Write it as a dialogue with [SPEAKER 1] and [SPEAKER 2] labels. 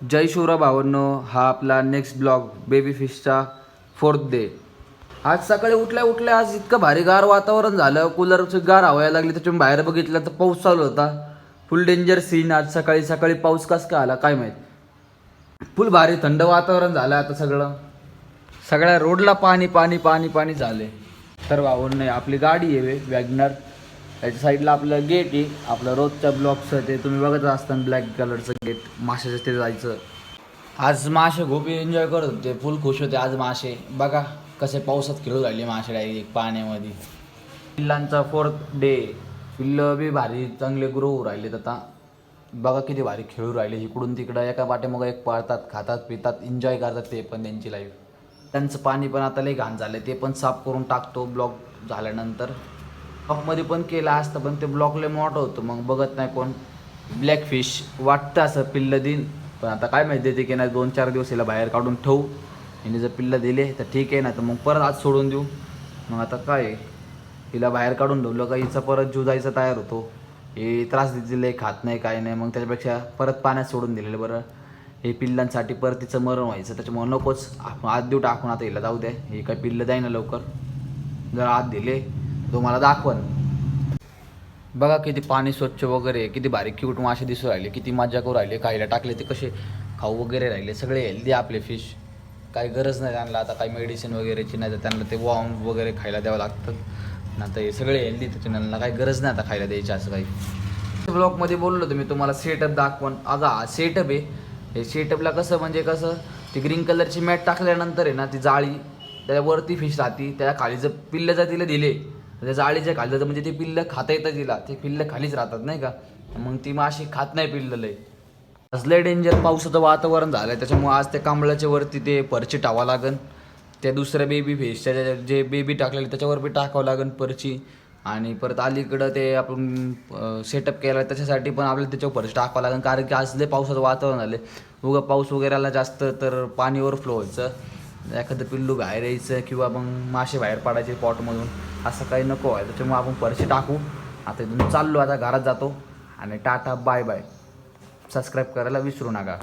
[SPEAKER 1] जय शिवराय भावांनो, हा आपला नेक्स्ट ब्लॉग बेबी फिशचा 4th डे. आज सकाळी उठल्या आज इतकं भारी गार वातावरण झालं, कूलरची गार हवा यायला लागली. त्याच्यामुळे बाहेर बघितलं तर पाऊस चालू होता. Full danger scene. आज सकाळी सकाळी पाऊस कस काय आला काय माहित. फुल भारी थंड वातावरण झालं. आता सगळ्या रोडला पाणी पाणी पाणी पाणी झाले. तर भावांनो, आपली गाडी आहे वॅगनर. त्याच्या साईडला आपलं गेट आहे, आपलं रोजच्या ब्लॉकचं. ते तुम्ही बघत असताना ब्लॅक कलरचं गेट, माशाचं ते जायचं. आज मासे खूप एन्जॉय करत होते, फुल खुश होते. आज मासे बघा कसे पावसात खेळू राहिले मासे डायरेक्ट पाण्यामध्ये. पिल्लांचा 4th डे. पिल्लं बी भारी चांगले ग्रो होऊ राहिलेत. आता बघा किती भारी खेळू राहिले. इकडून तिकडं एका पाठीमागं एक पळतात, खातात पितात, एन्जॉय करतात. ते पण त्यांची लाईफ. त्यांचं पाणी पण आता लई घाण झालं, ते पण साफ करून टाकतो ब्लॉक झाल्यानंतर. ब्लॉकमध्ये पण केलं असतं, पण ते ब्लॉक लय मोठं होतं, मग बघत नाही कोण. ब्लॅक फिश वाटतं असं पिल्लं देईन, पण आता काय माहिती देते की नाही. 2-4 दिवस हिला बाहेर काढून ठेवू. हिने जर पिल्लं दिले तर ठीक आहे, ना तर मग परत आज सोडून देऊ. मग आता काय, हिला बाहेर काढून ठेवलं का हिचा परत जीव जायचा तयार होतो. हे त्रास देतील, खात नाही काय नाही. मग त्याच्यापेक्षा परत पाण्यात सोडून दिलेलं बरं. हे पिल्लांसाठी परत तिचं मरण व्हायचं, त्याच्यामुळे नकोच. आपण आज देऊ टाकून. आता हिला जाऊ द्या, हे काय पिल्लं जाई ना लवकर. जर आज दिले तुम्हाला दाखवन. बघा किती पाणी स्वच्छ वगैरे, किती बारीक क्यूट मासे दिसू राहिले, किती मजा करू राहिले. खायला टाकले ते कसे खाऊ वगैरे राहिले. सगळे हेल्दी आपले फिश. काही गरज नाही त्यांना आता काही मेडिसिन वगैरेची, नाही तर त्यांना ते वॉर्म वगैरे खायला द्यावं लागतं. नाही तर हे सगळे हेल्दी, त्याच्या त्यांना काही गरज नाही आता खायला द्यायची असं काही. ब्लॉगमध्ये बोललो होतो मी तुम्हाला सेटअप दाखवून. अगं हा सेटअप आहे. हे सेटअपला कसं म्हणजे कसं, ती ग्रीन कलरची मॅट टाकल्यानंतर आहे ना, ती जाळी त्याच्यावरती फिश राहते. त्या खाली जर पिल्लं जर तिला दिले, त्या जाळीच्या खाली जातं म्हणजे ते पिल्लं खाता येतं तिला. ते पिल्लं खालीच राहतात नाही का, मग ती माशी खात नाही पिल्लं लय. असलं डेंजर पावसाचं वातावरण झालं आहे, त्याच्यामुळे आज त्या कांबळाच्या वरती ते परची टावा लागन. त्या दुसऱ्या बेबी फिशच्या जे बेबी टाकलेले त्याच्यावर बी टाकावं लागन परची. आणि परत अलीकडं ते आपण सेटअप केला त्याच्यासाठी पण आपल्याला त्याच्यावर परची टाकावं लागेल. कारण की आज लय पावसाचं वातावरण झालं. उगं पाऊस वगैरे आला जास्त तर पाणी ओव्हरफ्लो व्हायचं, एखादं पिल्लू बाहेर यायचं किंवा मग मासे बाहेर पडायचे पॉटमधून, असं काही नको आहे. त्याच्यामुळे आपण परशी टाकू. आता इथून चाललो, आता घरात जातो. आणि टाटा बाय बाय. सबस्क्राईब करायला विसरू नका.